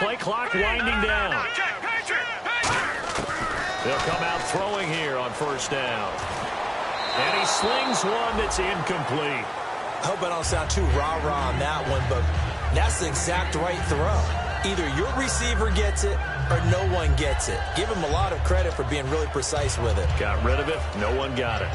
Play clock winding down. They'll come out throwing here on first down. And he slings one that's incomplete. I hope I don't sound too rah-rah on that one, but that's the exact right throw. Either your receiver gets it or no one gets it. Give him a lot of credit for being really precise with it. Got rid of it. No one got it.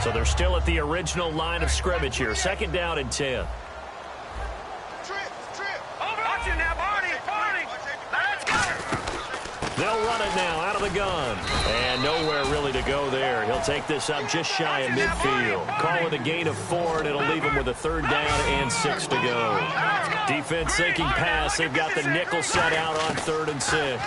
So they're still at the original line of scrimmage here. Second down and 10. They'll run it now out of the gun. And nowhere really to go there. He'll take this up just shy of midfield. Call it a gain of 4, and it'll leave him with a third down and 6 to go. Defense sinking pass. They've got the nickel set out on 3rd and 6.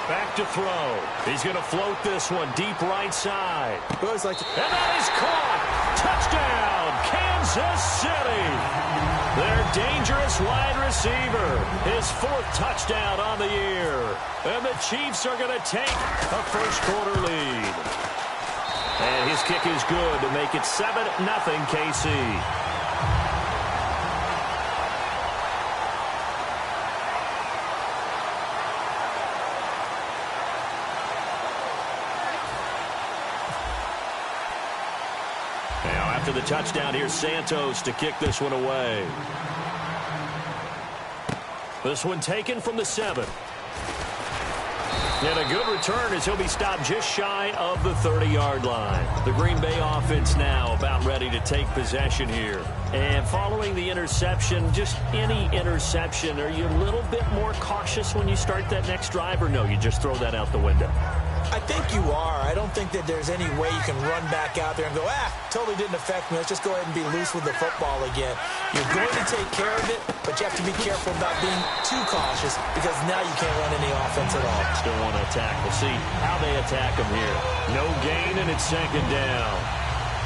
Back to throw. He's going to float this one deep right side. And that is caught. Touchdown, Kansas City. Their dangerous wide receiver. His 4th touchdown on the year. And the Chiefs are going to take a first-quarter lead. And his kick is good to make it 7-0 KC. After the touchdown, here's Santos to kick this one away. This one taken from the 7. And a good return as he'll be stopped just shy of the 30-yard line. The Green Bay offense now about ready to take possession here. And following the interception, just any interception, are you a little bit more cautious when you start that next drive, or no, you just throw that out the window? I think you are. I don't think that there's any way you can run back out there and go, totally didn't affect me. Let's just go ahead and be loose with the football again. You're going to take care of it, but you have to be careful about being too cautious because now you can't run any offense at all. Still want to attack. We'll see how they attack him here. No gain, and it's 2nd down.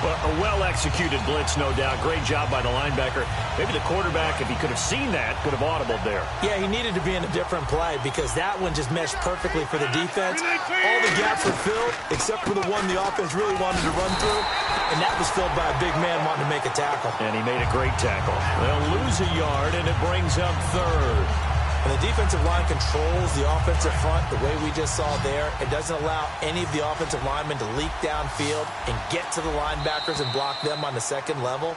Well, a well-executed blitz, no doubt. Great job by the linebacker. Maybe the quarterback, if he could have seen that, could have audibled there. Yeah, he needed to be in a different play because that one just meshed perfectly for the defense. All the gaps were filled except for the one the offense really wanted to run through, and that was filled by a big man wanting to make a tackle. And he made a great tackle. They'll lose a yard, and it brings up 3rd. And the defensive line controls the offensive front the way we just saw there. It doesn't allow any of the offensive linemen to leak downfield and get to the linebackers and block them on the second level.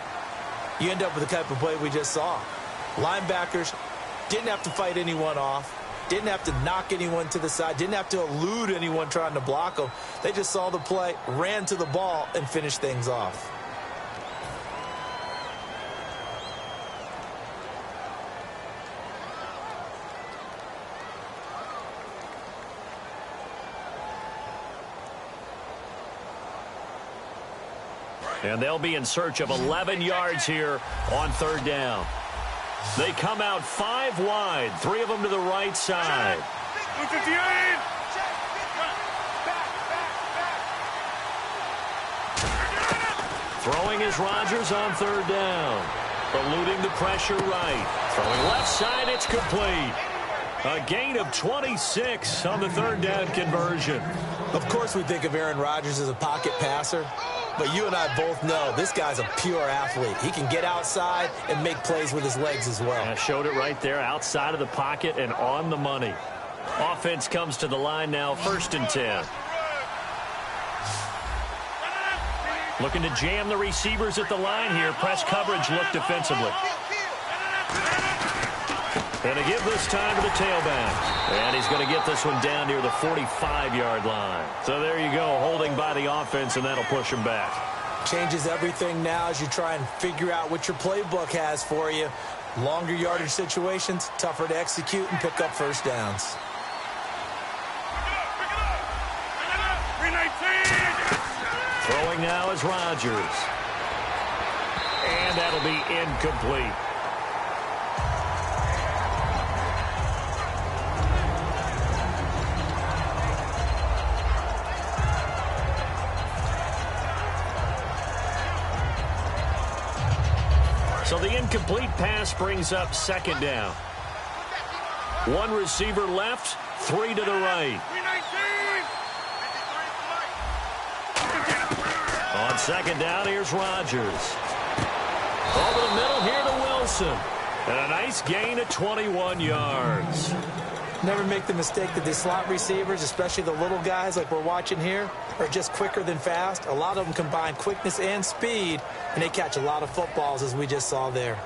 You end up with the type of play we just saw. Linebackers didn't have to fight anyone off, didn't have to knock anyone to the side, didn't have to elude anyone trying to block them. They just saw the play, ran to the ball, and finished things off. And they'll be in search of 11 yards here on 3rd down. They come out 5 wide, 3 of them to the right side. Throwing is Rodgers on 3rd down. Eluding the pressure right. Throwing left side, it's complete. A gain of 26 on the 3rd down conversion. Of course we think of Aaron Rodgers as a pocket passer. But you and I both know this guy's a pure athlete. He can get outside and make plays with his legs as well. I showed it right there, outside of the pocket and on the money. Offense comes to the line now, 1st and 10. Looking to jam the receivers at the line here. Press coverage look defensively. And a give this time to the tailback. And he's going to get this one down near the 45-yard line. So there you go, holding by the offense, and that'll push him back. Changes everything now as you try and figure out what your playbook has for you. Longer yardage situations, tougher to execute and pick up first downs. Throwing now is Rodgers. And that'll be incomplete. So the incomplete pass brings up 2nd down. 1 receiver left, 3 to the right. On second down, here's Rodgers. Over the middle here to Wilson. And a nice gain of 21 yards. Never make the mistake that the slot receivers, especially the little guys like we're watching here, are just quicker than fast. A lot of them combine quickness and speed, and they catch a lot of footballs, as we just saw there.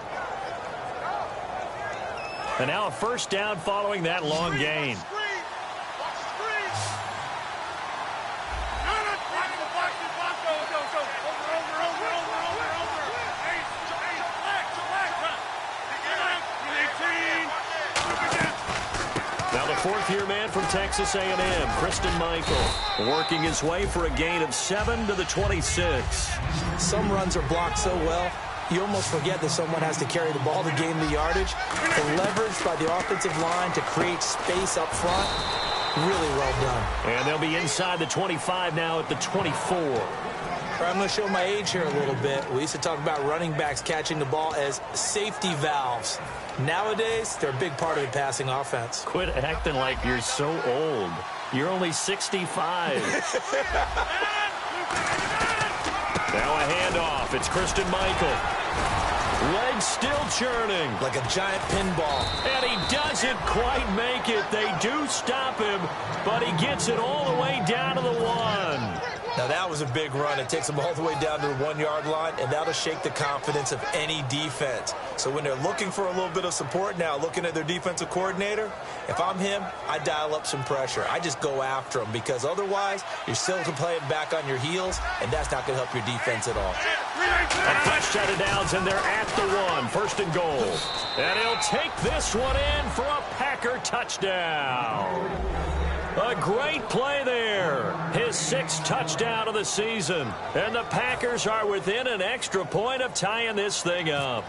And now a first down following that long gain. Now the fourth-year man from Texas A&M, Christine Michael, working his way for a gain of 7 to the 26. Some runs are blocked so well, you almost forget that someone has to carry the ball to gain the yardage. The leverage by the offensive line to create space up front, really well done. And they'll be inside the 25 now at the 24. I'm going to show my age here a little bit. We used to talk about running backs catching the ball as safety valves. Nowadays, they're a big part of the passing offense. Quit acting like you're so old. You're only 65. Now a handoff. It's Christine Michael. Legs still churning. Like a giant pinball. And he doesn't quite make it. They do stop him, but he gets it all the way down to the 1. Now, that was a big run. It takes them all the way down to the 1-yard line, and that'll shake the confidence of any defense. So when they're looking for a little bit of support now, looking at their defensive coordinator, if I'm him, I dial up some pressure. I just go after them, because otherwise you're still playing back on your heels, and that's not going to help your defense at all. A fresh set of downs, and they're at the 1. First and goal. And he'll take this one in for a Packer touchdown. A great play there. His 6th touchdown of the season. And the Packers are within an extra point of tying this thing up.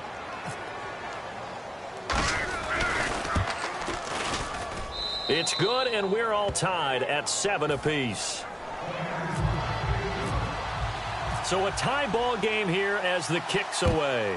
It's good, and we're all tied at 7 apiece. So a tie ball game here as the kick's away.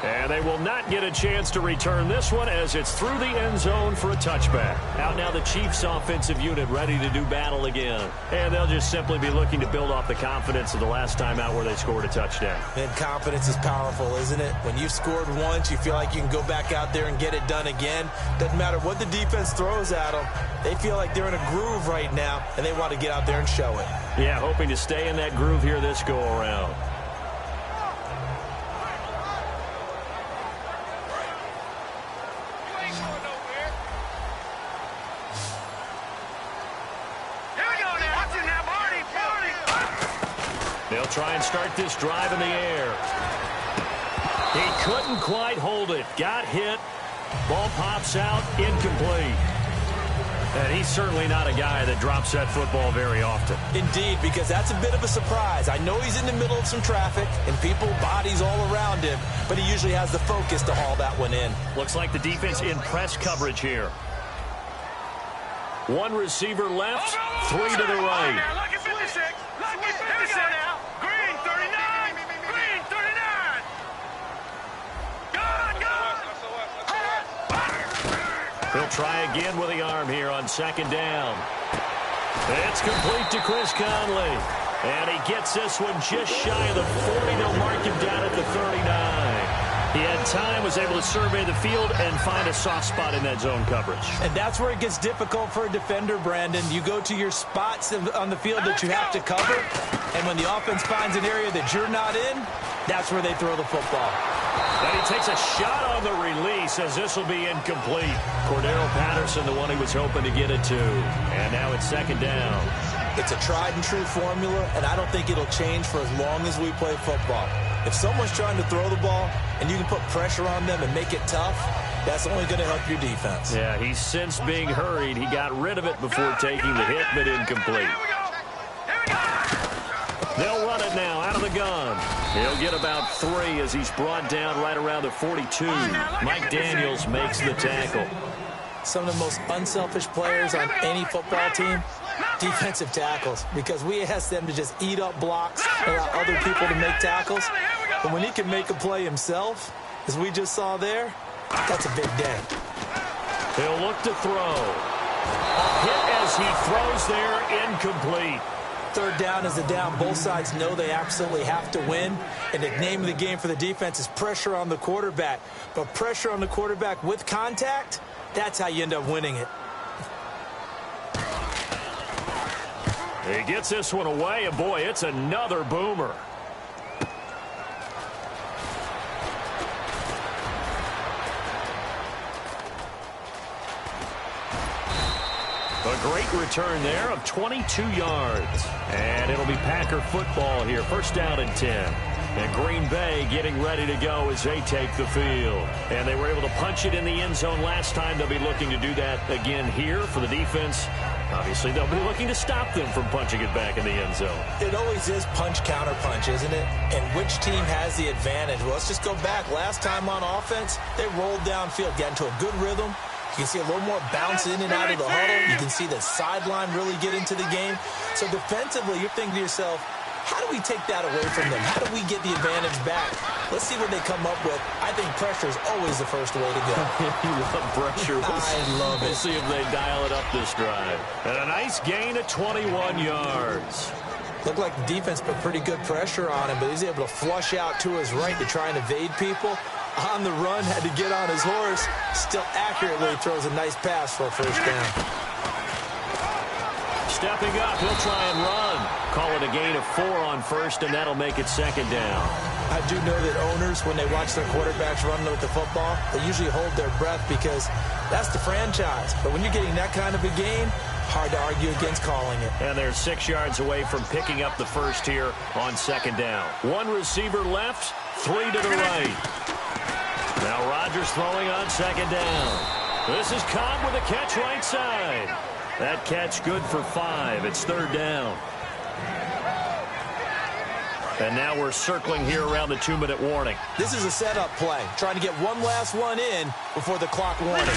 And they will not get a chance to return this one as it's through the end zone for a touchback. Out now the Chiefs offensive unit ready to do battle again. And they'll just simply be looking to build off the confidence of the last time out where they scored a touchdown. And confidence is powerful, isn't it? When you've scored once, you feel like you can go back out there and get it done again. Doesn't matter what the defense throws at them. They feel like they're in a groove right now, and they want to get out there and show it. Yeah, hoping to stay in that groove here this go-around. They'll try and start this drive in the air. He couldn't quite hold it. Got hit. Ball pops out. Incomplete. And he's certainly not a guy that drops that football very often. Indeed, because that's a bit of a surprise. I know he's in the middle of some traffic and people, bodies all around him, but he usually has the focus to haul that one in. Looks like the defense in press coverage here. 1 receiver left, 3 to the right. He'll try again with the arm here on second down. It's complete to Chris Conley. And he gets this one just shy of the 40. They'll mark him down at the 39. He had time, was able to survey the field and find a soft spot in that zone coverage. And that's where it gets difficult for a defender, Brandon. You go to your spots on the field that you have to cover, and when the offense finds an area that you're not in, that's where they throw the football. And he takes a shot on the release as this will be incomplete. Cordero Patterson, the one he was hoping to get it to. And now it's second down. It's a tried-and-true formula, and I don't think it'll change for as long as we play football. If someone's trying to throw the ball and you can put pressure on them and make it tough, that's only going to help your defense. Yeah, he's since being hurried. He got rid of it before taking the hit, but incomplete. They'll run it now out of the gun. He'll get about 3 as he's brought down right around the 42. Mike Daniels makes the tackle. Some of the most unselfish players on any football team, defensive tackles, because we ask them to just eat up blocks, allow other people to make tackles. But when he can make a play himself, as we just saw there, that's a big day. He'll look to throw. A hit as he throws there, incomplete. Third down is a down. Both sides know they absolutely have to win. And the name of the game for the defense is pressure on the quarterback. But pressure on the quarterback with contact, that's how you end up winning it. He gets this one away, and boy, it's another boomer. A great return there of 22 yards. And it'll be Packer football here. First down and 10. And Green Bay getting ready to go as they take the field. And they were able to punch it in the end zone last time. They'll be looking to do that again here for the defense. Obviously, they'll be looking to stop them from punching it back in the end zone. It always is punch, counter punch, isn't it? And which team has the advantage? Well, let's just go back. Last time on offense, they rolled downfield, got into a good rhythm. You can see a little more bounce in and out of the huddle. You can see the sideline really get into the game. So defensively, you're thinking to yourself, how do we take that away from them? How do we get the advantage back? Let's see what they come up with. I think pressure is always the first way to go. You love pressure. I love it. We'll see if they dial it up this drive. And a nice gain of 21 yards. Looked like the defense put pretty good pressure on him, but he's able to flush out to his right to try and evade people. On the run, had to get on his horse. Still accurately throws a nice pass for a first down. Stepping up, he'll try and run. Call it a gain of 4 on first, and that'll make it second down. I do know that owners, when they watch their quarterbacks run with the football, they usually hold their breath because that's the franchise. But when you're getting that kind of a gain, hard to argue against calling it. And they're 6 yards away from picking up the first here on second down. One receiver left, 3 to the right. Now Rodgers throwing on second down. This is Cobb with a catch right side. That catch good for 5. It's third down. And now we're circling here around the 2-minute warning. This is a setup play, trying to get one last one in before the clock warning.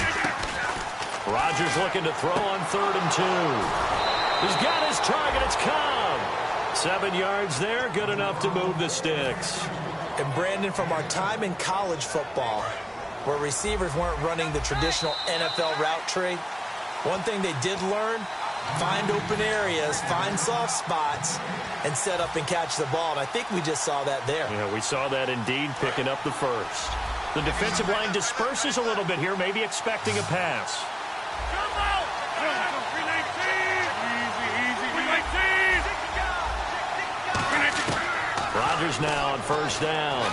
Rodgers looking to throw on 3rd and 2. He's got his target. It's Cobb. 7 yards there, good enough to move the sticks. And Brandon, from our time in college football, where receivers weren't running the traditional NFL route tree, one thing they did learn, find open areas, find soft spots, and set up and catch the ball. And I think we just saw that there. Yeah, we saw that indeed, picking up the first. The defensive line disperses a little bit here, maybe expecting a pass. Rodgers now on first down.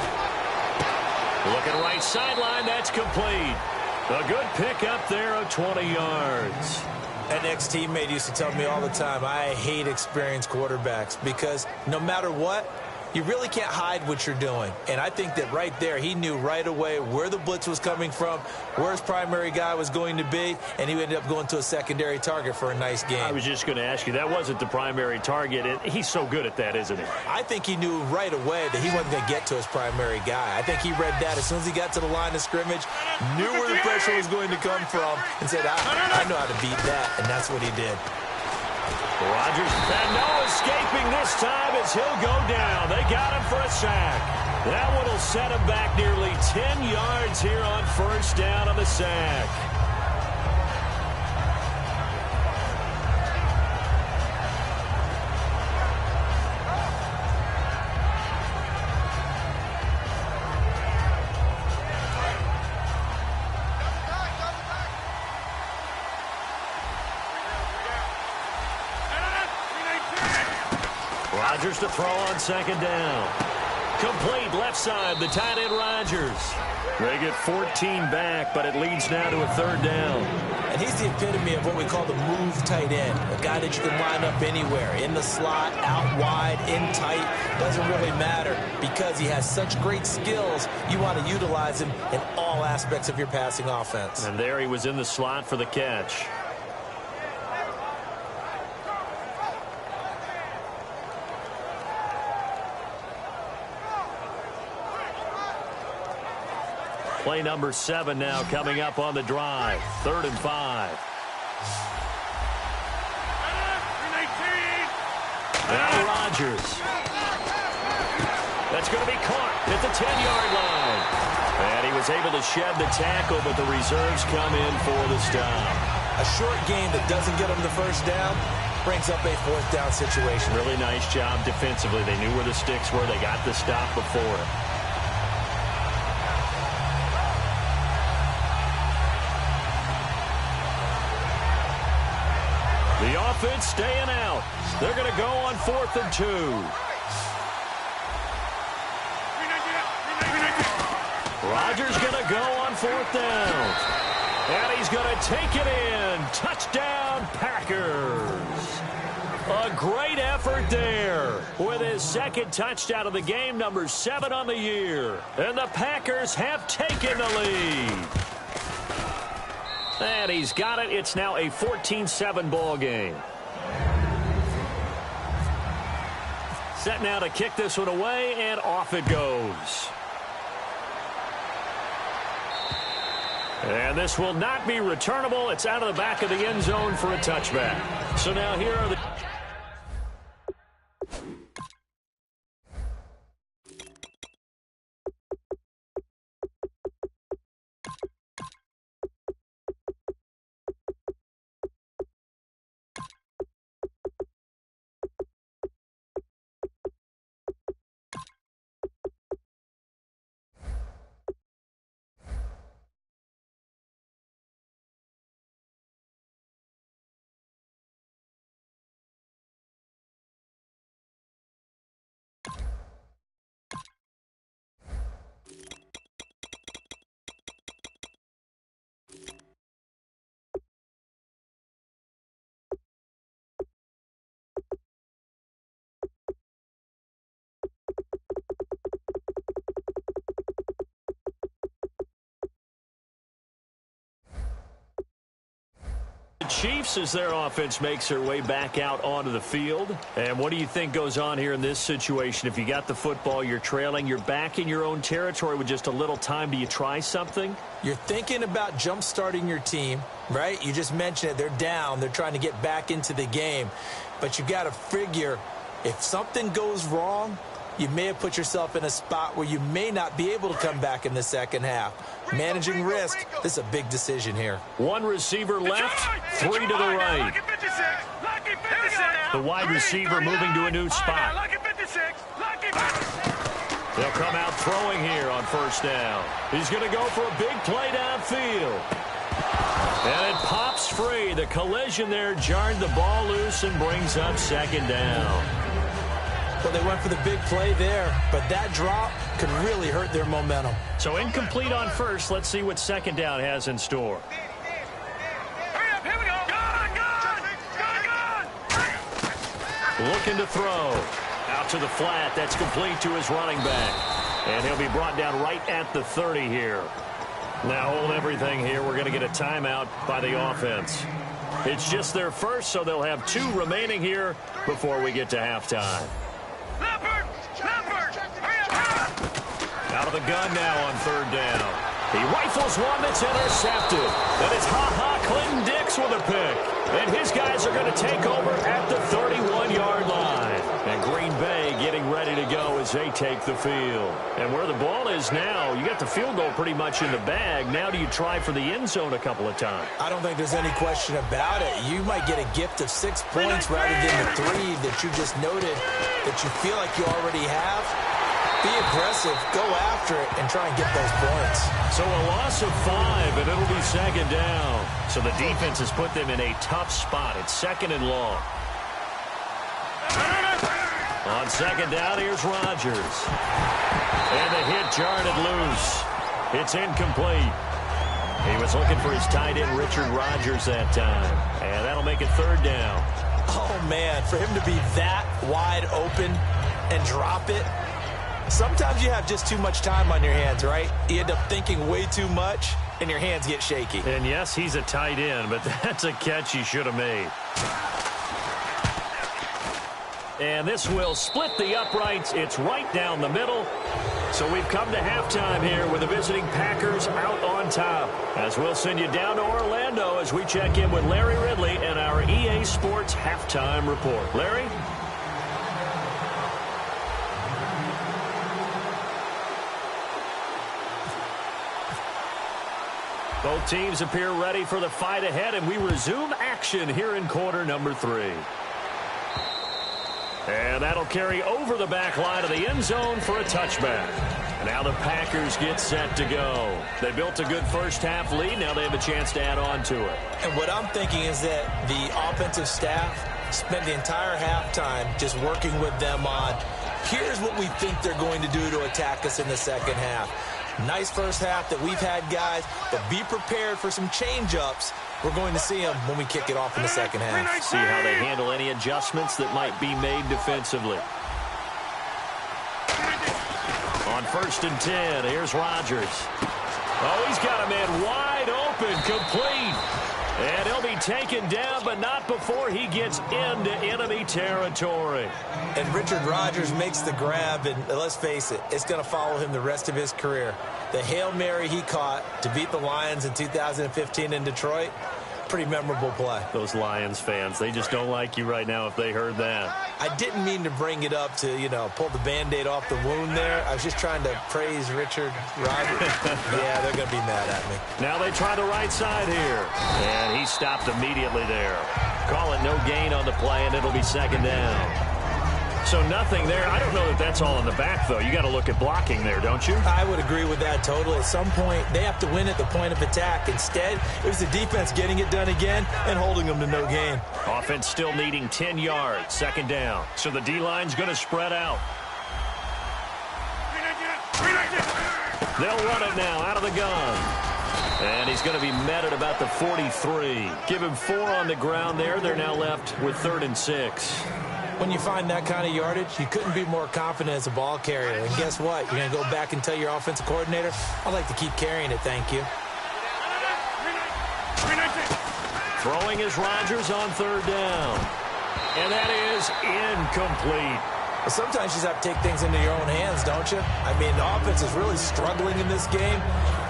Looking right sideline, that's complete. A good pick up there of 20 yards. An ex-teammate used to tell me all the time, I hate experienced quarterbacks because no matter what, you really can't hide what you're doing. And I think that right there, he knew right away where the blitz was coming from, where his primary guy was going to be, and he ended up going to a secondary target for a nice game. I was just going to ask you, that wasn't the primary target. He's so good at that, isn't he? I think he knew right away that he wasn't going to get to his primary guy. I think he read that as soon as he got to the line of scrimmage, knew where the pressure was going to come from, and said, I know how to beat that, and that's what he did. Rodgers, and no escaping this time as he'll go down. They got him for a sack. That one will set him back nearly 10 yards here on first down on the sack. Rodgers to throw on second down. Complete left side, the tight end Rodgers. They get 14 back, but it leads now to a third down. And he's the epitome of what we call the move tight end. A guy that you can line up anywhere. In the slot, out wide, in tight. Doesn't really matter because he has such great skills. You want to utilize him in all aspects of your passing offense. And there he was in the slot for the catch. Play number 7 now coming up on the drive. 3rd and 5. Now Rodgers. That's going to be caught at the 10-yard line. And he was able to shed the tackle, but the reserves come in for the stop. A short game that doesn't get them the first down brings up a fourth down situation. Really nice job defensively. They knew where the sticks were. They got the stop before it. The offense staying out. They're going to go on 4th and 2. Rodgers going to go on 4th down. And he's going to take it in. Touchdown, Packers. A great effort there with his second touchdown of the game, number 7 on the year. And the Packers have taken the lead. And he's got it. It's now a 14-7 ball game. Set now to kick this one away, and off it goes. And this will not be returnable. It's out of the back of the end zone for a touchback. So now here are the... Chiefs as their offense makes their way back out onto the field. And what do you think goes on here in this situation? If you got the football, you're trailing, you're back in your own territory with just a little time. Do you try something? You're thinking about jump-starting your team, right? You just mentioned it. They're down. They're trying to get back into the game. But you got to figure if something goes wrong, you may have put yourself in a spot where you may not be able to come back in the second half. Managing risk, this is a big decision here. One receiver left, 3 to the right. The wide receiver moving to a new spot. They'll come out throwing here on first down. He's going to go for a big play downfield. And it pops free. The collision there jarred the ball loose and brings up second down. Well, they went for the big play there, but that drop could really hurt their momentum. So incomplete on first. Let's see what second down has in store. Looking to throw. Out to the flat. That's complete to his running back. And he'll be brought down right at the 30 here. Now hold everything here. We're going to get a timeout by the offense. It's just their first, so they'll have 2 remaining here before we get to halftime. Out of the gun now on third down. He rifles one that's intercepted. And it's Clinton Dix with a pick. And his guys are going to take over at the 31-yard line. And Green Bay getting ready to go as they take the field. And where the ball is now, you got the field goal pretty much in the bag. Now do you try for the end zone a couple of times? I don't think there's any question about it. You might get a gift of 6 points rather than the 3 that you just noted that you feel like you already have. Be aggressive, go after it, and try and get those points. So a loss of 5, and it'll be second down. So the defense has put them in a tough spot. It's second and long. On second down, here's Rodgers. And the hit jarred it loose. It's incomplete. He was looking for his tight end, Richard Rodgers, that time. And that'll make it third down. Oh, man, for him to be that wide open and drop it, sometimes you have just too much time on your hands, right? You end up thinking way too much, and your hands get shaky. And, yes, he's a tight end, but that's a catch he should have made. And this will split the uprights. It's right down the middle. So we've come to halftime here with the visiting Packers out on top. As we'll send you down to Orlando as we check in with Larry Ridley and our EA Sports Halftime Report. Larry? Both teams appear ready for the fight ahead, and we resume action here in quarter number 3. And that'll carry over the back line of the end zone for a touchback. Now the Packers get set to go. They built a good first-half lead. Now they have a chance to add on to it. And what I'm thinking is that the offensive staff spent the entire halftime just working with them on, here's what we think they're going to do to attack us in the second half. Nice first half that we've had, guys, but be prepared for some change-ups. We're going to see them when we kick it off in the second half. See how they handle any adjustments that might be made defensively. On 1st and 10, here's Rodgers. Oh, he's got a man wide open, complete. And he'll be taken down, but not before he gets into enemy territory. And Richard Rodgers makes the grab, and let's face it, it's going to follow him the rest of his career. The Hail Mary he caught to beat the Lions in 2015 in Detroit, pretty memorable play. Those Lions fans, they just don't like you right now if they heard that. I didn't mean to bring it up to, pull the Band-Aid off the wound there. I was just trying to praise Richard Rodgers. Yeah, they're going to be mad at me. Now they try the right side here. And he stopped immediately there. Call it no gain on the play, and it'll be second down. So nothing there. I don't know that that's all in the back, though. You got to look at blocking there, don't you? I would agree with that totally. At some point, they have to win at the point of attack. Instead, it was the defense getting it done again and holding them to no gain. Offense still needing 10 yards. Second down. So the D-line's going to spread out. They'll run it now out of the gun. And he's going to be met at about the 43. Give him 4 on the ground there. They're now left with 3rd and 6. When you find that kind of yardage, you couldn't be more confident as a ball carrier. And guess what? You're going to go back and tell your offensive coordinator, I'd like to keep carrying it, thank you. Throwing is Rodgers on 3rd down. And that is incomplete. Well, sometimes you just have to take things into your own hands, don't you? I mean, the offense is really struggling in this game.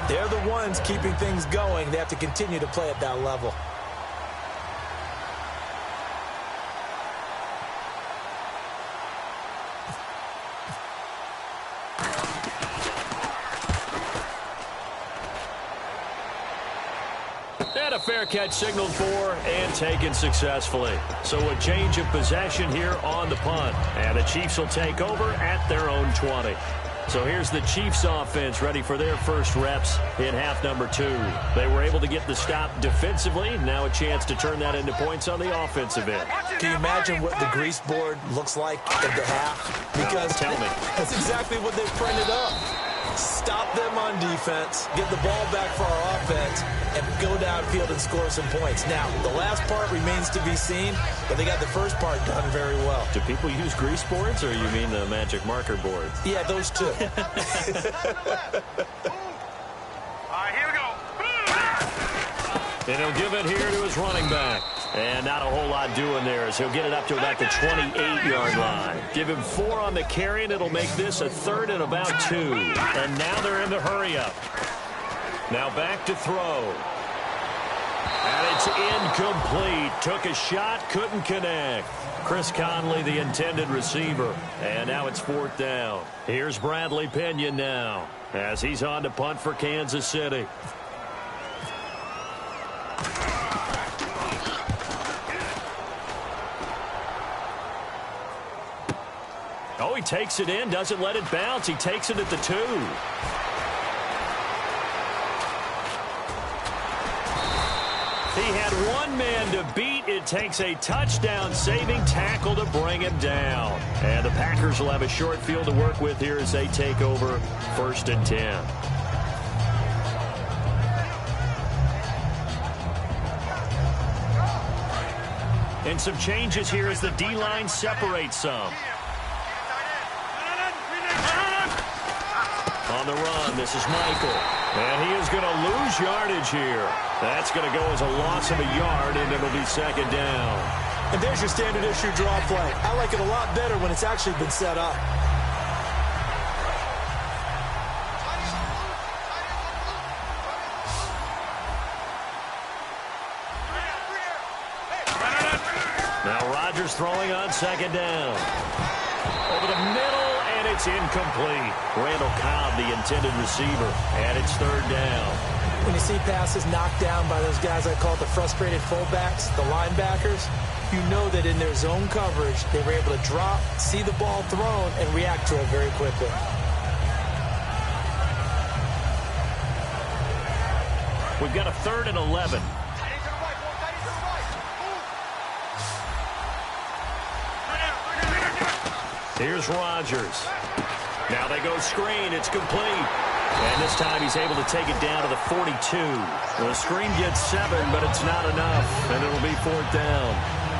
They're the ones keeping things going. They have to continue to play at that level. And a fair catch signaled for and taken successfully. So a change of possession here on the punt. And the Chiefs will take over at their own 20. So here's the Chiefs offense ready for their first reps in half number 2. They were able to get the stop defensively. Now a chance to turn that into points on the offensive end. Can you imagine what the grease board looks like at the half? Because tell me. That's exactly what they've printed up. Stop them on defense, get the ball back for our offense, and go downfield and score some points. Now, the last part remains to be seen, but they got the first part done very well. Do people use grease boards, or you mean the magic marker boards? Yeah, those two. All right, here we go. And he'll give it here to his running back. And not a whole lot doing there as he'll get it up to about the 28-yard line. Give him 4 on the carry, and it'll make this a 3rd and about 2. And now they're in the hurry-up. Now back to throw. And it's incomplete. Took a shot, couldn't connect. Chris Conley, the intended receiver. And now it's 4th down. Here's Bradley Pinion now as he's on to punt for Kansas City. Oh, he takes it in, doesn't let it bounce. He takes it at the 2. He had one man to beat. It takes a touchdown-saving tackle to bring him down. And the Packers will have a short field to work with here as they take over 1st and 10. And some changes here as the D-line separates some. On the run, this is Michael. And he is going to lose yardage here. That's going to go as a loss of a yard, and it'll be 2nd down. And there's your standard issue draw play. I like it a lot better when it's actually been set up. Now Rodgers throwing on 2nd down. Over the middle, and it's incomplete. Randall Cobb, the intended receiver, and it's third down. When you see passes knocked down by those guys I call the frustrated fullbacks, the linebackers, you know that in their zone coverage, they were able to drop, see the ball thrown, and react to it very quickly. We've got a 3rd and 11. Here's Rodgers. Now they go screen. It's complete. And this time he's able to take it down to the 42. The screen gets 7, but it's not enough. And it'll be 4th down.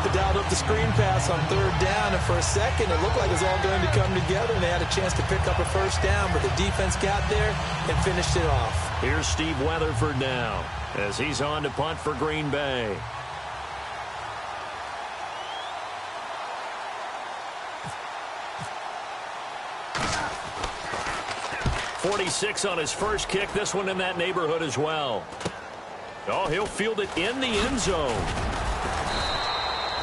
They dialed up the screen pass on 3rd down, and for a second it looked like it was all going to come together, and they had a chance to pick up a 1st down, but the defense got there and finished it off. Here's Steve Weatherford now as he's on to punt for Green Bay. .46 on his first kick. This one in that neighborhood as well. Oh, he'll field it in the end zone.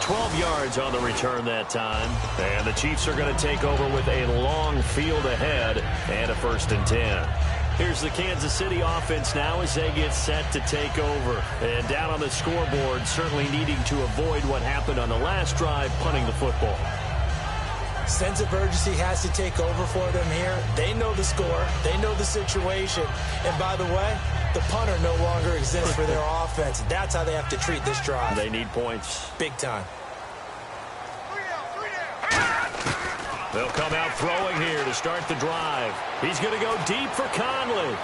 12 yards on the return that time. And the Chiefs are going to take over with a long field ahead and a 1st and 10. Here's the Kansas City offense now as they get set to take over. And down on the scoreboard, certainly needing to avoid what happened on the last drive, punting the football. Sense of urgency has to take over for them here. They know the score. They know the situation. And by the way, the punter no longer exists for their offense. That's how they have to treat this drive. They need points. Big time. They'll come out throwing here to start the drive. He's going to go deep for Conley.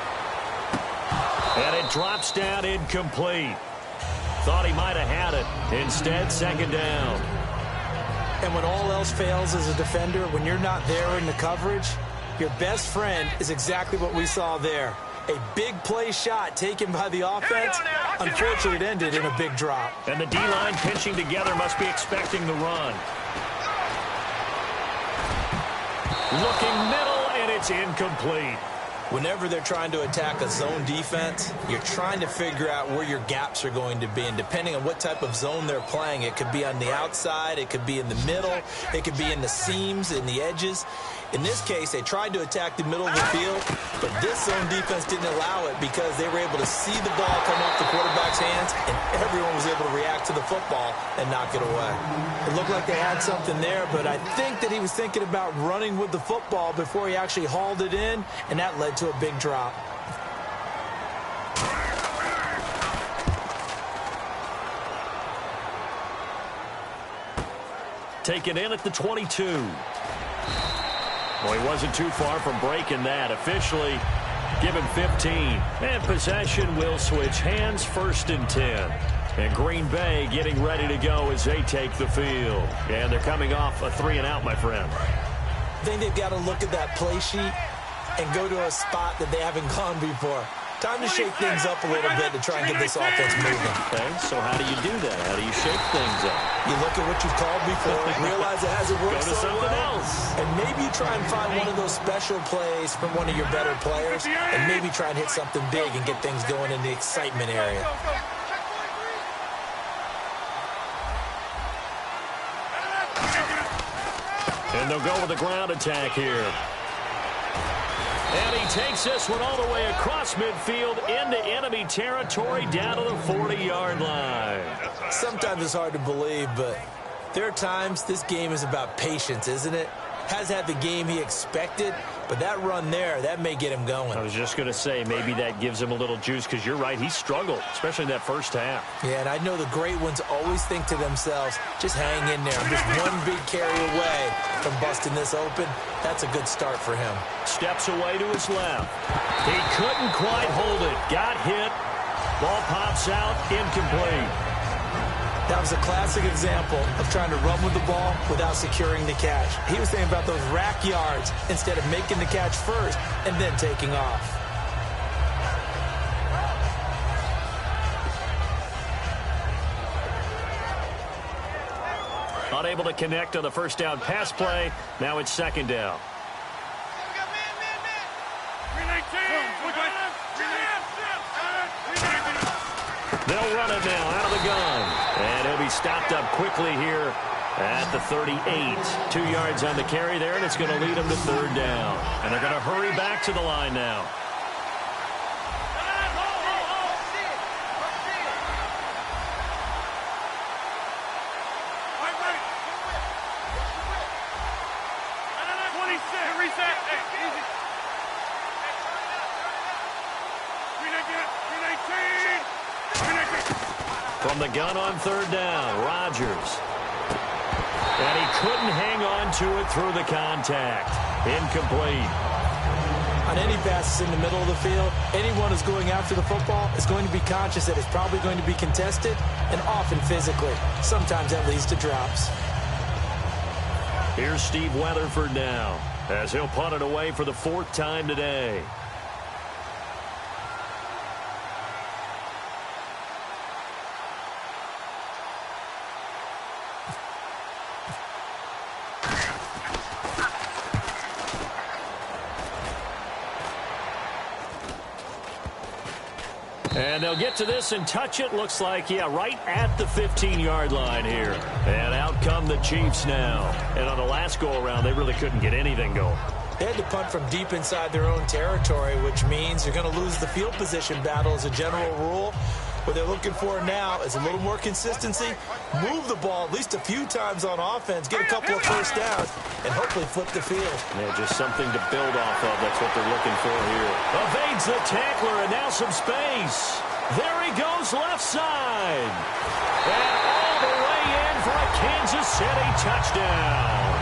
And it drops down incomplete. Thought he might have had it. Instead, 2nd down. And when all else fails as a defender, when you're not there in the coverage, your best friend is exactly what we saw there. A big play shot taken by the offense. Unfortunately, it ended in a big drop. And the D-line pinching together must be expecting the run. Looking middle, and it's incomplete. Whenever they're trying to attack a zone defense, you're trying to figure out where your gaps are going to be. And depending on what type of zone they're playing, it could be on the outside, it could be in the middle, it could be in the seams, in the edges. In this case, they tried to attack the middle of the field, but this zone defense didn't allow it because they were able to see the ball come off the quarterback's hands, and everyone was able to react to the football and knock it away. It looked like they had something there, but I think that he was thinking about running with the football before he actually hauled it in, and that led to a big drop. Taken in at the 22. Well, he wasn't too far from breaking that. Officially, give him 15. And possession will switch hands, 1st and 10. And Green Bay getting ready to go as they take the field. And they're coming off a 3-and-out, my friend. I think they've got to look at that play sheet and go to a spot that they haven't gone before. Time to shake things up a little bit to try and get this offense moving. Okay, so how do you do that? How do you shake things up? You look at what you've called before, realize it hasn't worked Go to so something well, else. and maybe try and find one of those special plays from one of your better players, and maybe try and hit something big and get things going in the excitement area. And they'll go with the ground attack here. And he takes this one all the way across midfield into enemy territory down to the 40-yard line. Sometimes it's hard to believe, but there are times this game is about patience, isn't it? Has had the game he expected, but that run there, that may get him going. I was just going to say, maybe that gives him a little juice, because you're right, he struggled, especially in that first half. Yeah, and I know the great ones always think to themselves, just hang in there. I'm just one big carry away from busting this open. That's a good start for him. Steps away to his left. He couldn't quite hold it. Got hit. Ball pops out, incomplete. That was a classic example of trying to run with the ball without securing the catch. He was thinking about those rack yards instead of making the catch first and then taking off. Unable to connect on the first down pass play. Now it's 2nd down. They'll run it now out of the gun. And he'll be stopped up quickly here At the 38, 2 yards on the carry there, and it's going to lead them to third down. And they're going to hurry back to the line now. From the gun on third down, Rodgers. And he couldn't hang on to it through the contact. Incomplete. On any passes in the middle of the field, anyone who's going after the football is going to be conscious that it's probably going to be contested, and often physically. Sometimes that leads to drops. Here's Steve Weatherford now, as he'll punt it away for the 4th time today. And they'll get to this and touch it. Looks like, yeah, right at the 15-yard line here. And out come the Chiefs now. And on the last go-around, they really couldn't get anything going. They had to punt from deep inside their own territory, which means you're going to lose the field position battle as a general rule. What they're looking for now is a little more consistency, move the ball at least a few times on offense, get a couple of first downs, and hopefully flip the field. Yeah, just something to build off of. That's what they're looking for here. Evades the tackler, and now some space. There he goes left side. And all the way in for a Kansas City touchdown.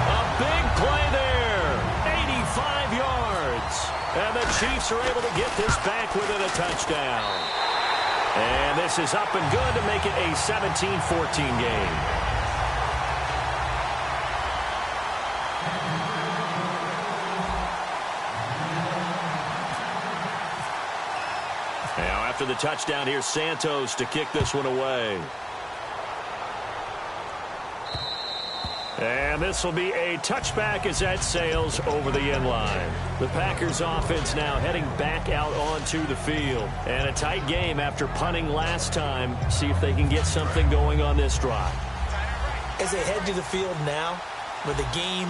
A big play there. 85 yards. And the Chiefs are able to get this back within a touchdown. And this is up and good to make it a 17-14 game. Now after the touchdown, here's Santos to kick this one away. And this will be a touchback as that sails over the end line. The Packers offense now heading back out onto the field. And a tight game after punting last time. See if they can get something going on this drive. As they head to the field now, with the game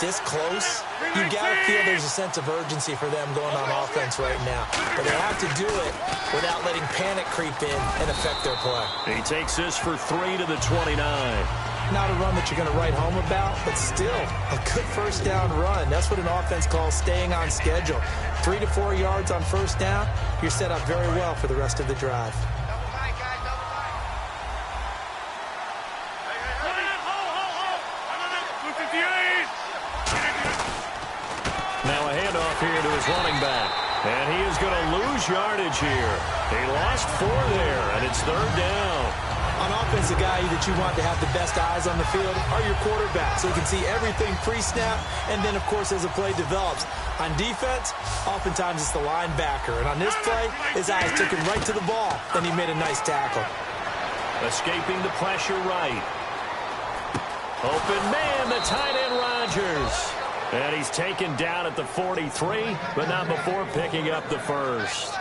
this close, you got to feel there's a sense of urgency for them going on offense right now. But they have to do it without letting panic creep in and affect their play. He takes this for 3 to the 29. Not a run that you're going to write home about, but still a good first down run. That's what an offense calls staying on schedule. 3 to 4 yards on first down, you're set up very well for the rest of the drive. Now a handoff here to his running back. And he is going to lose yardage here. He lost 4 there, and it's third down. On offense, the guy that you want to have the best eyes on the field are your quarterbacks, so he can see everything pre-snap, and then, of course, as the play develops. On defense, oftentimes it's the linebacker. And on this play, his eyes took him right to the ball. Then he made a nice tackle. Escaping the pressure right. Open man, the tight end Rodgers. And he's taken down at the 43, but not before picking up the first.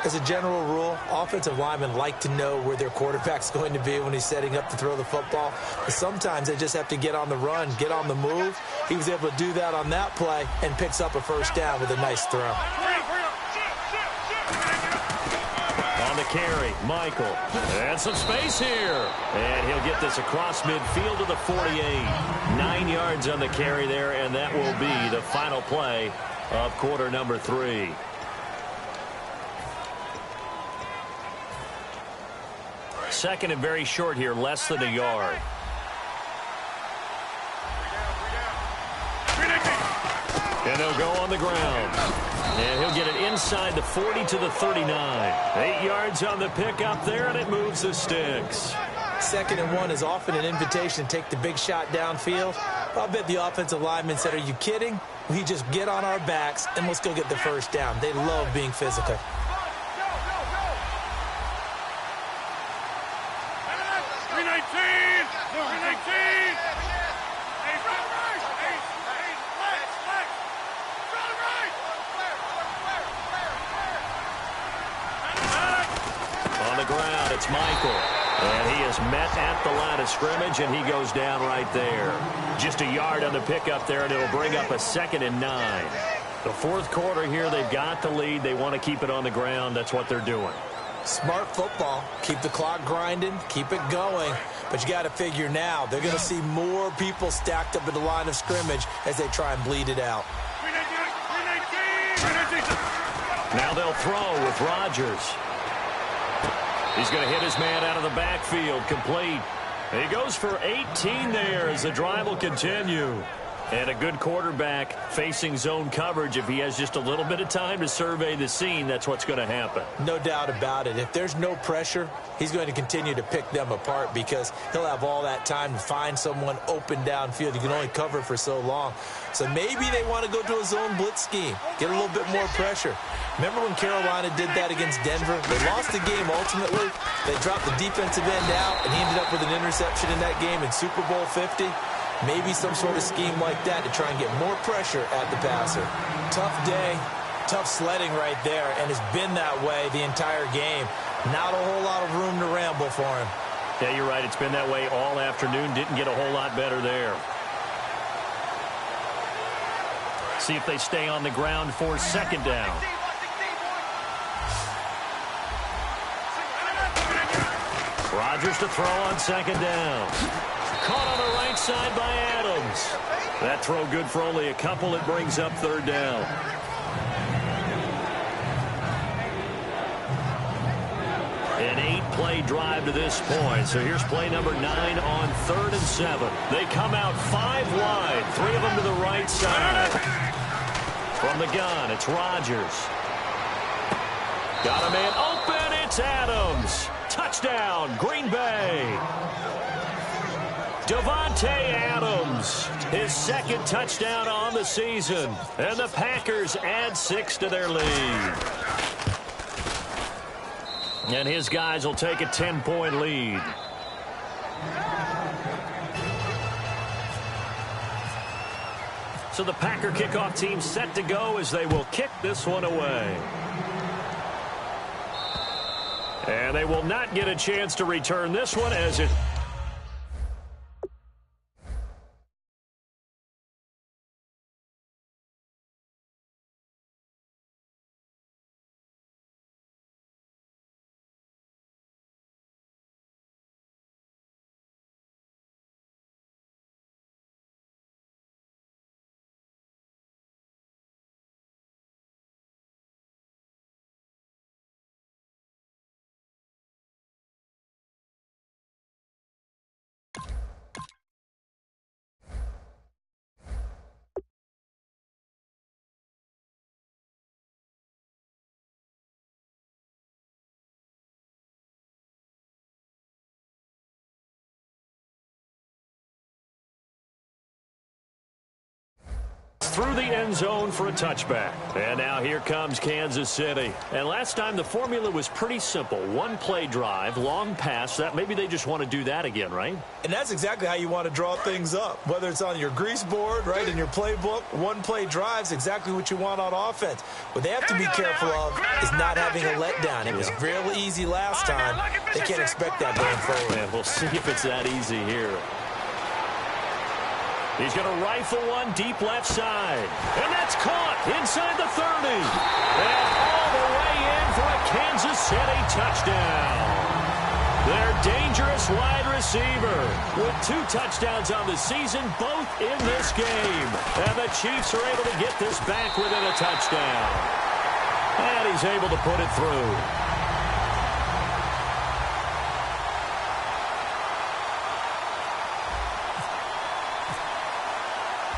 As a general rule, offensive linemen like to know where their quarterback's going to be when he's setting up to throw the football. But sometimes they just have to get on the run, get on the move. He was able to do that on that play and picks up a first down with a nice throw. On the carry, Michael. And some space here. And he'll get this across midfield to the 48. 9 yards on the carry there, and that will be the final play of quarter number 3. Second and very short here, less than a yard. And they'll go on the ground. And he'll get it inside the 40 to the 39. 8 yards on the pickup there, and it moves the sticks. 2nd and 1 is often an invitation to take the big shot downfield. I'll bet the offensive lineman said, are you kidding? We just get on our backs, and let's go get the first down. They love being physical. On the ground, it's Michael. And he is met at the line of scrimmage, and he goes down right there. Just a yard on the pickup there, and it'll bring up a 2nd and 9. The fourth quarter here, they've got the lead. They want to keep it on the ground. That's what they're doing. Smart football. Keep the clock grinding. Keep it going. But you got to figure now, they're going to see more people stacked up at the line of scrimmage as they try and bleed it out. Now they'll throw with Rodgers. He's going to hit his man out of the backfield, complete. He goes for 18 there as the drive will continue. And a good quarterback facing zone coverage. If he has just a little bit of time to survey the scene, that's what's going to happen. No doubt about it. If there's no pressure, he's going to continue to pick them apart because he'll have all that time to find someone open downfield. You can only cover for so long. So maybe they want to go to a zone blitz scheme, get a little bit more pressure. Remember when Carolina did that against Denver? They lost the game ultimately. They dropped the defensive end out, and he ended up with an interception in that game in Super Bowl 50. Maybe some sort of scheme like that to try and get more pressure at the passer. Tough day, tough sledding right there, and it's been that way the entire game. Not a whole lot of room to ramble for him. Yeah, you're right. It's been that way all afternoon. Didn't get a whole lot better there. See if they stay on the ground for 2nd down. Rodgers to throw on 2nd down. Caught on the right side by Adams. That throw good for only a couple. It brings up 3rd down. An 8-play drive to this point. So here's play number 9 on 3rd and 7. They come out 5 wide. 3 of them to the right side. From the gun, it's Rodgers. Got a man open. It's Adams. Touchdown, Green Bay. Davante Adams, his 2nd touchdown on the season. And the Packers add 6 to their lead. And his guys will take a 10-point lead. So the Packer kickoff team set to go as they will kick this one away. And they will not get a chance to return this one as it... through the end zone for a touchback. And now here comes Kansas City. And last time the formula was pretty simple. 1-play drive, long pass. That maybe they just want to do that again, right? And that's exactly how you want to draw things up. Whether it's on your grease board, right, in your playbook, 1-play drive's exactly what you want on offense. What they have to be careful of is not having a letdown. It was real easy last time. They can't expect that going forward. Man, we'll see if it's that easy here. He's going to rifle one deep left side. And that's caught inside the 30. And all the way in for a Kansas City touchdown. Their dangerous wide receiver with 2 touchdowns on the season, both in this game. And the Chiefs are able to get this back within a touchdown. And he's able to put it through.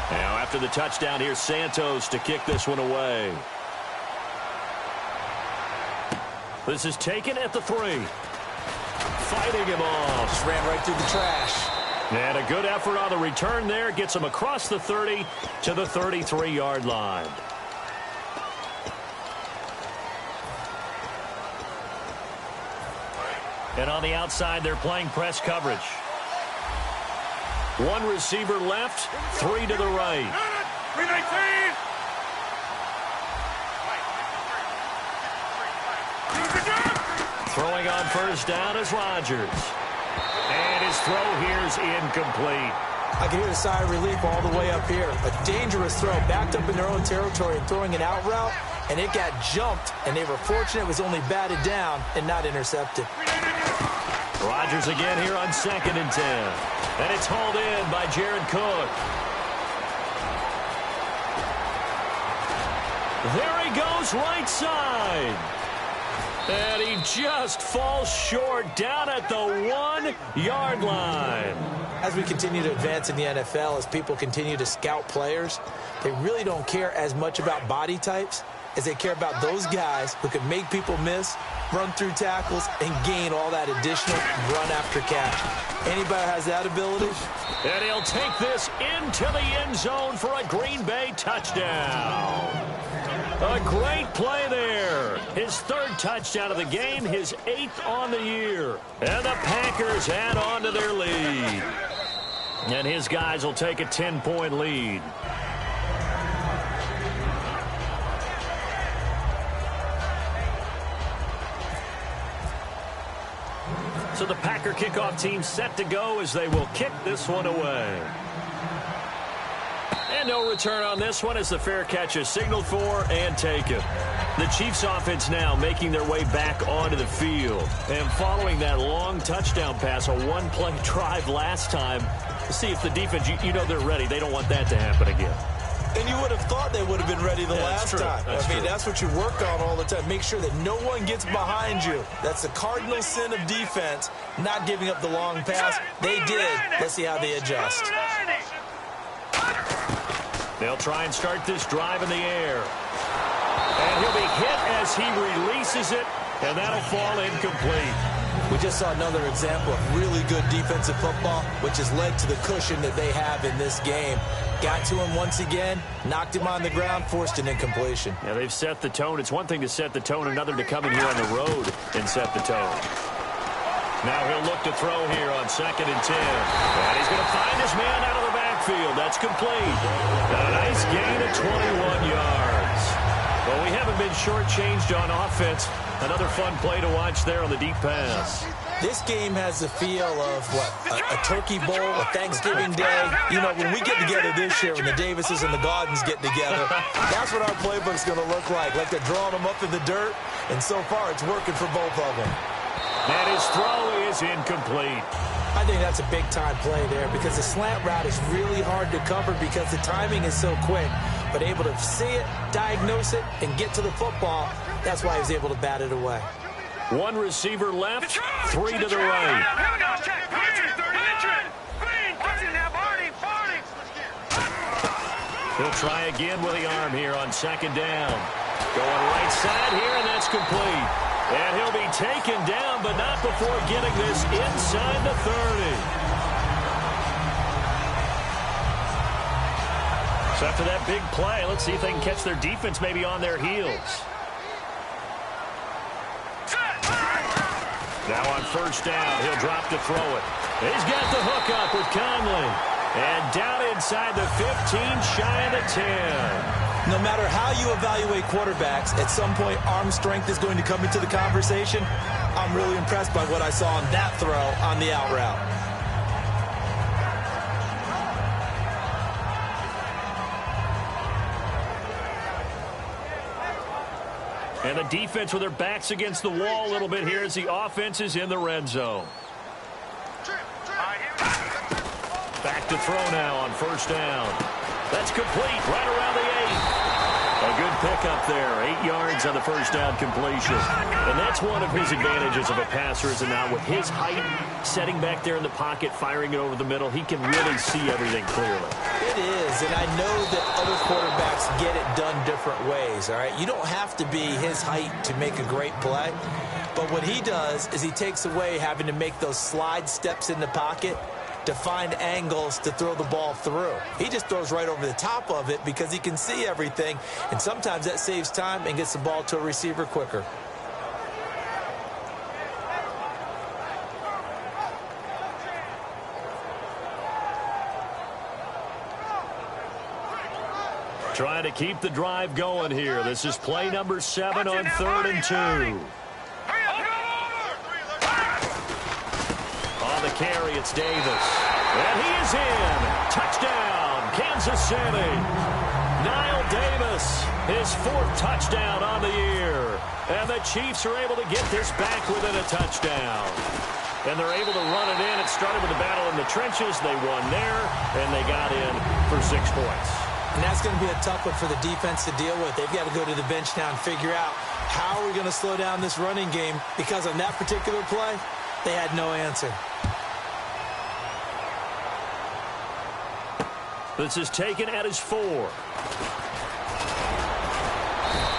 Now, after the touchdown, here's Santos to kick this one away. This is taken at the 3. Fighting him off. Just ran right through the trash. And a good effort on the return there. Gets him across the 30 to the 33-yard line. And on the outside, they're playing press coverage. 1 receiver left, 3 to the right. Throwing on first down is Rodgers. And his throw here is incomplete. I can hear the sigh of relief all the way up here. A dangerous throw, backed up in their own territory and throwing an out route, and it got jumped, and they were fortunate it was only batted down and not intercepted. Rodgers again here on 2nd and 10. And it's hauled in by Jared Cook. There he goes, right side. And he just falls short down at the 1-yard line. As we continue to advance in the NFL, as people continue to scout players, they really don't care as much about body types as they care about those guys who can make people miss, run through tackles, and gain all that additional run after catch. Anybody has that ability? And he'll take this into the end zone for a Green Bay touchdown. A great play there. His 3rd touchdown of the game, his 8th on the year. And the Packers add on to their lead. And his guys will take a 10-point lead. So the Packer kickoff team set to go as they will kick this one away. And no return on this one as the fair catch is signaled for and taken. The Chiefs offense now making their way back onto the field. And following that long touchdown pass, a one-play drive last time, see if the defense, you know they're ready. They don't want that to happen again. And you would have thought they would have been ready the last time. That's what you work on all the time. Make sure that no one gets behind you. That's the cardinal sin of defense, not giving up the long pass. They did. Let's see how they adjust. They'll try and start this drive in the air. And he'll be hit as he releases it, and that'll fall incomplete. We just saw another example of really good defensive football, which has led to the cushion that they have in this game. Got to him once again, knocked him on the ground, forced an incompletion. Yeah, they've set the tone. It's one thing to set the tone, another to come in here on the road and set the tone. Now he'll look to throw here on 2nd and 10. And he's going to find his man out of the backfield. That's complete. A nice gain of 21 yards. Well, we haven't been shortchanged on offense. Another fun play to watch there on the deep pass. This game has the feel of, a turkey bowl, a Thanksgiving day. You know, when we get together this year, when the Davises and the Gaudens get together, that's what our playbook's going to look like. Like they're drawing them up in the dirt, and so far it's working for both of them. And his throw is incomplete. I think that's a big-time play there because the slant route is really hard to cover because the timing is so quick. But able to see it, diagnose it, and get to the football, that's why he was able to bat it away. One receiver left, 3 to the right. He'll try again with the arm here on 2nd down. Going right side here, and that's complete. And he'll be taken down, but not before getting this inside the 30. So after that big play, let's see if they can catch their defense maybe on their heels. Now on 1st down, he'll drop to throw it. He's got the hook up with Conley. And down inside the 15, shy of the 10. No matter how you evaluate quarterbacks, at some point arm strength is going to come into the conversation. I'm really impressed by what I saw on that throw on the out route. And the defense with their backs against the wall a little bit here as the offense is in the red zone. Back to throw now on 1st down. That's complete right around the 8. A good pickup there. 8 yards on the 1st down completion. And that's one of his advantages of a passer, is now with his height, setting back there in the pocket, firing it over the middle, he can really see everything clearly. It is, and I know that other quarterbacks get it done different ways, all right? You don't have to be his height to make a great play. But what he does is he takes away having to make those slide steps in the pocket to find angles to throw the ball through. He just throws right over the top of it because he can see everything, and sometimes that saves time and gets the ball to a receiver quicker. Trying to keep the drive going here. This is play number 7 on 3rd and 2. On the carry. It's Davis. And he is in. Touchdown, Kansas City. Niall Davis, his 4th touchdown on the year. And the Chiefs are able to get this back within a touchdown. And they're able to run it in. It started with a battle in the trenches. They won there, and they got in for 6 points. And that's going to be a tough one for the defense to deal with. They've got to go to the bench now and figure out how are we going to slow down this running game, because on that particular play, they had no answer. This is taken at his 4.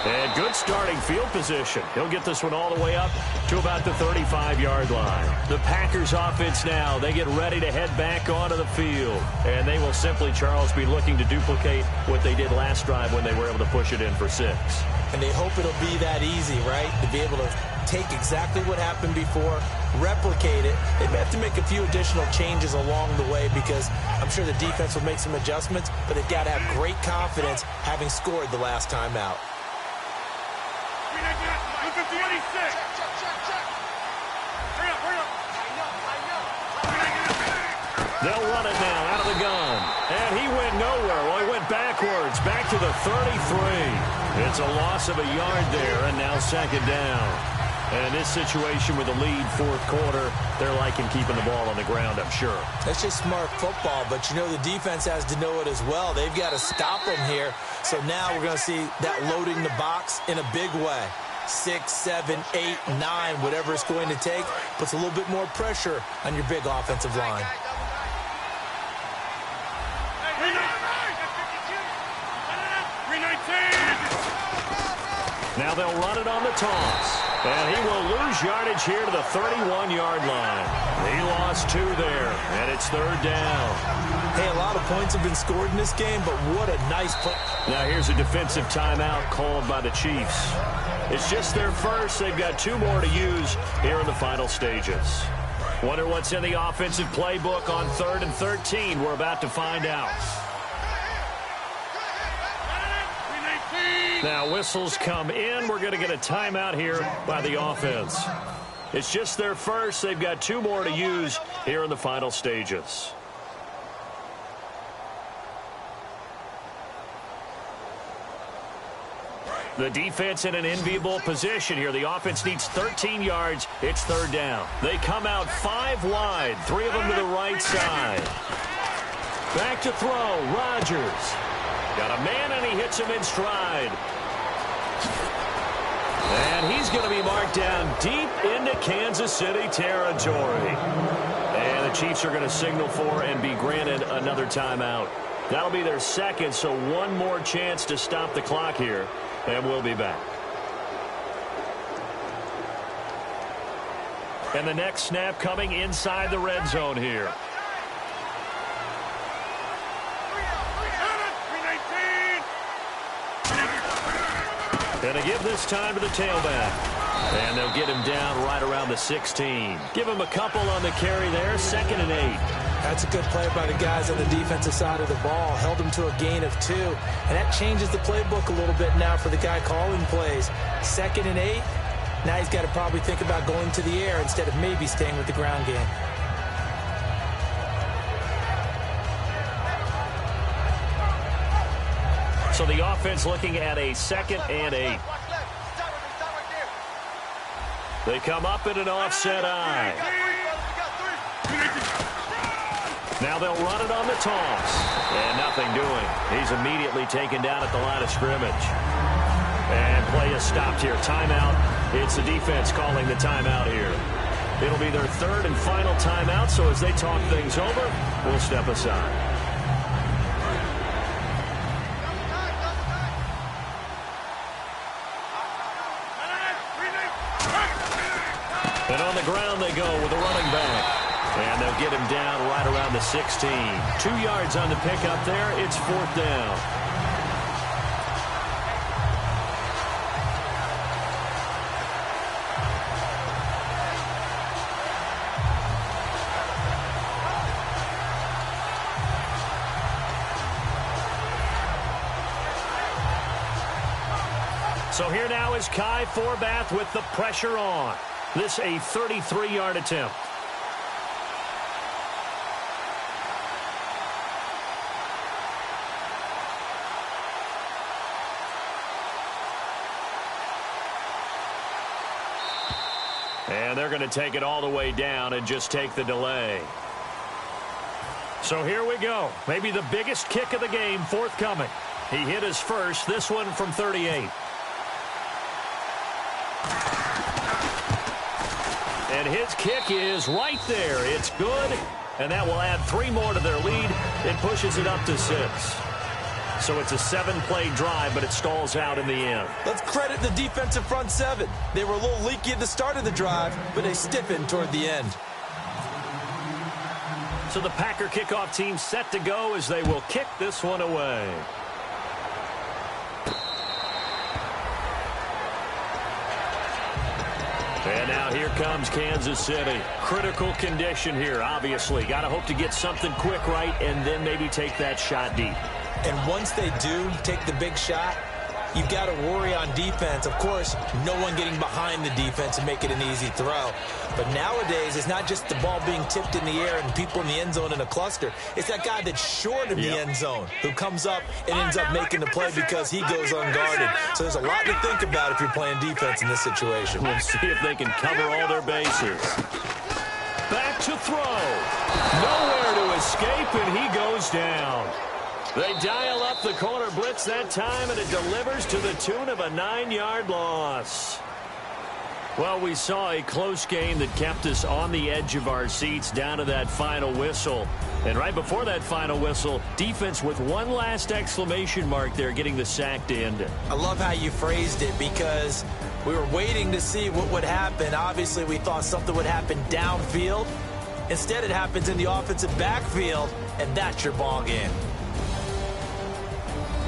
And good starting field position. He'll get this one all the way up to about the 35-yard line. The Packers offense now, they get ready to head back onto the field. And they will simply, Charles, be looking to duplicate what they did last drive when they were able to push it in for 6. And they hope it'll be that easy, right? To be able to take exactly what happened before, replicate it. They may have to make a few additional changes along the way, because I'm sure the defense will make some adjustments, but they've got to have great confidence having scored the last time out. They'll run it now out of the gun. And he went nowhere. Well, he went backwards, back to the 33. It's a loss of a yard there, and now 2nd down. And in this situation with a lead 4th quarter, they're liking keeping the ball on the ground, I'm sure. That's just smart football, but you know the defense has to know it as well. They've got to stop them here. So now we're going to see that loading the box in a big way. 6, 7, 8, 9, whatever it's going to take, puts a little bit more pressure on your big offensive line. Now they'll run it on the toss. And he will lose yardage here to the 31-yard line. He lost 2 there, and it's 3rd down. Hey, a lot of points have been scored in this game, but what a nice play. Now here's a defensive timeout called by the Chiefs. It's just their first. They've got 2 more to use here in the final stages. Wonder what's in the offensive playbook on 3rd and 13. We're about to find out. Now whistles come in. We're going to get a timeout here by the offense. It's just their first. They've got 2 more to use here in the final stages. The defense in an enviable position here. The offense needs 13 yards. It's 3rd down. They come out 5 wide, 3 of them to the right side. Back to throw. Rodgers. Got a man, and he hits him in stride. And he's going to be marked down deep into Kansas City territory. And the Chiefs are going to signal for and be granted another timeout. That'll be their 2nd, so 1 more chance to stop the clock here. And we'll be back. And the next snap coming inside the red zone here. And they give this time to the tailback. And they'll get him down right around the 16. Give him a couple on the carry there. 2nd and 8. That's a good play by the guys on the defensive side of the ball. Held him to a gain of 2. And that changes the playbook a little bit now for the guy calling plays. 2nd and 8. Now he's got to probably think about going to the air instead of maybe staying with the ground game. So the offense looking at a 2nd and 8. They come up in an offset eye. Now they'll run it on the toss. And nothing doing. He's immediately taken down at the line of scrimmage. And play is stopped here. Timeout. It's the defense calling the timeout here. It'll be their 3rd and final timeout, so as they talk things over, we'll step aside. And on the ground they go with a running back. And they'll get him down right around the 16. 2 yards on the pickup there. It's 4th down. So here now is Kai Forbath with the pressure on. This a 33-yard attempt. And they're going to take it all the way down and just take the delay. So here we go. Maybe the biggest kick of the game forthcoming. He hit his first, this one from 38. And his kick is right there. It's good, and that will add 3 more to their lead. It pushes it up to 6. So it's a 7-play drive, but it stalls out in the end. Let's credit the defensive front 7. They were a little leaky at the start of the drive, but they stiffened toward the end. So the Packer kickoff team set to go as they will kick this one away. And now here comes Kansas City. Critical condition here, obviously. Got to hope to get something quick right and then maybe take that shot deep. And once they do take the big shot, you've got to worry on defense. Of course, no one getting behind the defense and make it an easy throw. But nowadays, it's not just the ball being tipped in the air and people in the end zone in a cluster. It's that guy that's short of the end zone who comes up and ends up making the play because he goes unguarded. So there's a lot to think about if you're playing defense in this situation. We'll see if they can cover all their bases. Back to throw. Nowhere to escape, and he goes down. They dial up the corner blitz that time, and it delivers to the tune of a 9-yard loss. Well, we saw a close game that kept us on the edge of our seats down to that final whistle. And right before that final whistle, defense with one last exclamation mark there, getting the sack to end it. I love how you phrased it because we were waiting to see what would happen. Obviously, we thought something would happen downfield. Instead, it happens in the offensive backfield, and that's your ball game.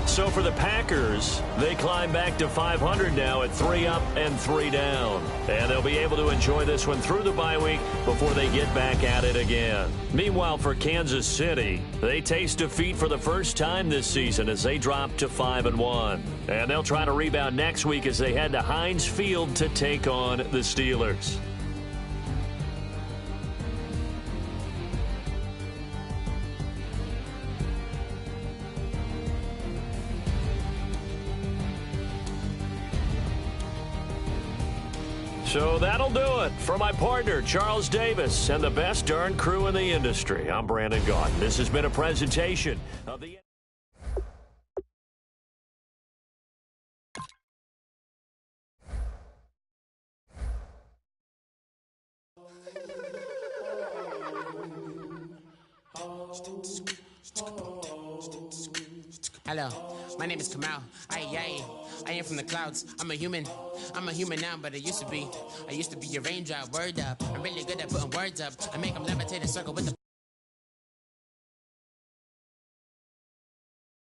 So for the Packers, they climb back to 500 now at 3 up and 3 down. And they'll be able to enjoy this one through the bye week before they get back at it again. Meanwhile, for Kansas City, they taste defeat for the first time this season as they drop to 5-1. And they'll try to rebound next week as they head to Heinz Field to take on the Steelers. So that'll do it. For my partner, Charles Davis, and the best darn crew in the industry, I'm Brandon Gaudin. This has been a presentation of the... Hello, my name is Kamal. I am from the clouds. I'm a human now, but I used to be a raindrop. Word up, I'm really good at putting words up. I make them levitate and circle with the